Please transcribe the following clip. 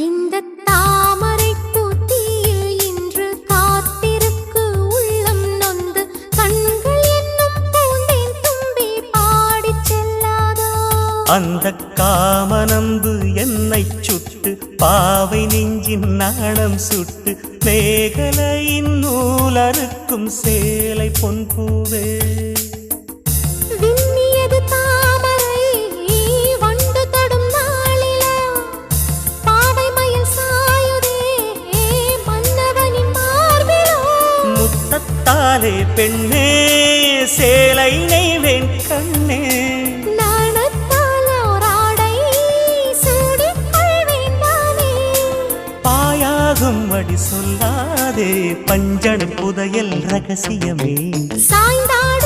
இந்த தாமரை பூத்தியில் இன்று காத்திருக்கு உள்ளம் நொந்து கண்கள் என்னும் பூந்தேன் தும்பி பாடிச் செல்லாதோ அந்த காமனம்பு என்னை சுட்டு பாவை நெஞ்சின் நாணம் சுட்டு மேகலையின் நூலறுக்கும் சேலை பொன்பூவே தாலே பெண்ணே சேலை நெய்வேன் கண்ணே நாணத்தாலோராடை சூடிக்கொள்வேன் நானே பாயாகும் அடி சொல்லாதே பஞ்சண புதையல் ரகசியமே சாய்ந்தாட